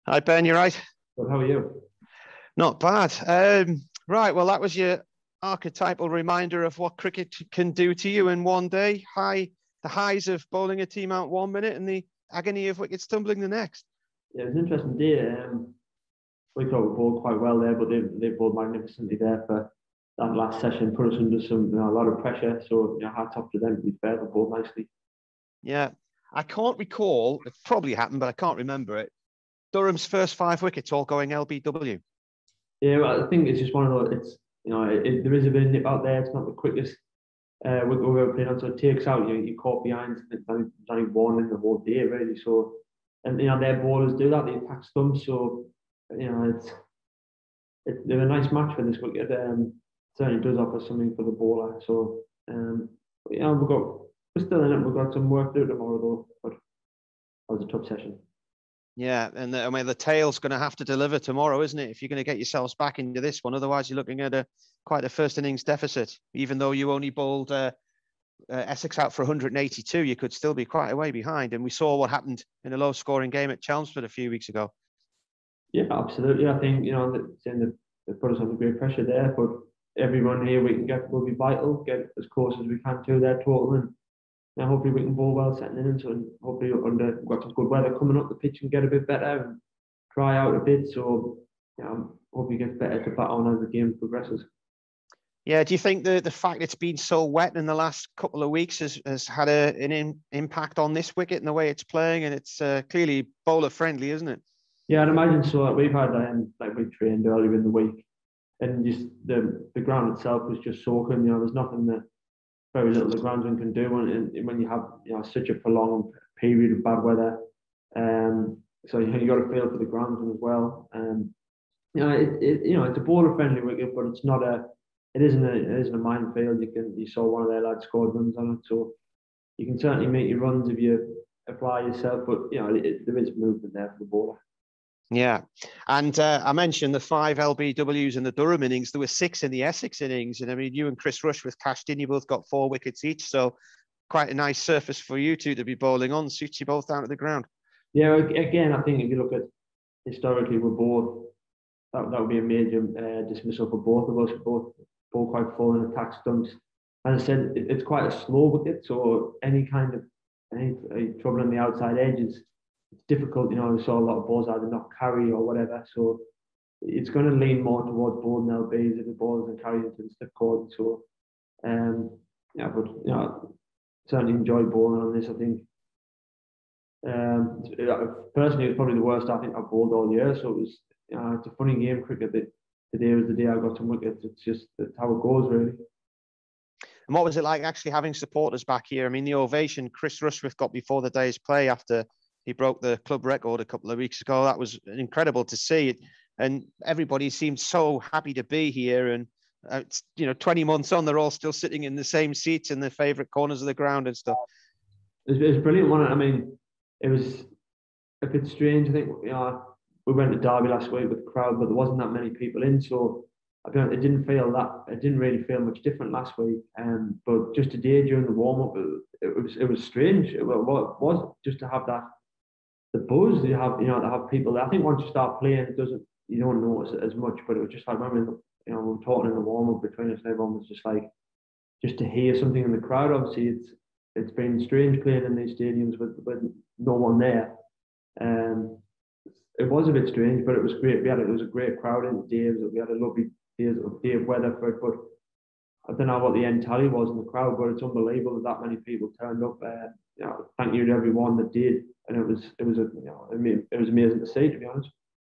Hi, Ben, you right? But how are you? Not bad. Right, well, that was your archetypal reminder of what cricket can do to you in one day. The highs of bowling a team out 1 minute and the agony of wickets tumbling the next. Yeah, it was an interesting day. We thought we bowled quite well there, but they bowled magnificently there for that last session. Put us under a lot of pressure. So hats off to them. To be fair, they bowled nicely. Yeah, I can't recall. It probably happened, but I can't remember it. Durham's first 5 wickets all going LBW. Yeah, well, I think it's just one of those. It's there is a bit of nip out there. It's not the quickest wicket we've ever played on, so it takes out you caught behind. There's only one in the whole day really. So and their bowlers do that. They attack stumps. So they're a nice match for this wicket. Certainly does offer something for the bowler. So we're still in it. We've got some work to do tomorrow though. But that was a tough session. Yeah, and the tail's going to have to deliver tomorrow, isn't it? If you're going to get yourselves back into this one, otherwise you're looking at quite a first innings deficit. Even though you only bowled Essex out for 182, you could still be quite a way behind. And we saw what happened in a low-scoring game at Chelmsford a few weeks ago. Yeah, absolutely. I think they put us under great pressure there, but every run here we can get will be vital. Get as close as we can to their total, and hopefully we can bowl well setting in. So and hopefully we've got some good weather coming up the pitch and get a bit better and dry out a bit. So hopefully it gets better to bat on as the game progresses. Yeah, do you think the fact it's been so wet in the last couple of weeks has had an impact on this wicket and the way it's playing? And it's clearly bowler friendly, isn't it? Yeah, I'd imagine so. We've had we trained earlier in the week, and just the ground itself was just soaking. There's nothing that very little the groundsman can do when you have such a prolonged period of bad weather. So you got to feel for the groundsman as well. It's a bowler friendly wicket, but it isn't a minefield. You saw one of their lads scored runs on it, so you can certainly make your runs if you apply yourself. But there is movement there for the bowler. Yeah. And I mentioned the 5 LBWs in the Durham innings. There were 6 in the Essex innings. And I mean, you and Chris Rushworth cashed in. You both got 4 wickets each. So quite a nice surface for you two to be bowling on. Suits you both down to the ground. Yeah, again, I think if you look at historically, that would be a major dismissal for both of us. Both bowl quite full and attack stumps. As I said, it's quite a slow wicket. So any trouble on the outside edges, it's difficult. We saw a lot of balls either not carry or whatever. So it's going to lean more towards bowling LBs if the ball doesn't carry into the stiff cord. So, but certainly enjoy bowling on this. I think personally, it's probably the worst I think I've bowled all year. So it's a funny game cricket. That today was the day I got some wickets. It's how it goes really. And what was it like actually having supporters back here? I mean, the ovation Chris Rushworth got before the day's play after he broke the club record a couple of weeks ago. That was incredible to see. And everybody seemed so happy to be here. And, 20 months on, they're all still sitting in the same seats in their favourite corners of the ground and stuff. It was brilliant, wasn't it? I mean, it was a bit strange. I think, we went to Derby last week with the crowd, but there wasn't that many people in. So it didn't really feel much different last week. But just today during the warm-up, it was strange. It was just to have the buzz to have people there. I think once you start playing, you don't notice it as much. But it was just like when we were talking in the warm up between us, and everyone was just like, just to hear something in the crowd. Obviously, it's been strange playing in these stadiums with no one there. It was a bit strange, but it was great. It was a great crowd in the day. We had a lovely day of weather for it, but I don't know what the end tally was in the crowd, but it's unbelievable that many people turned up. Thank you to everyone that did, and it was amazing to see, to be honest.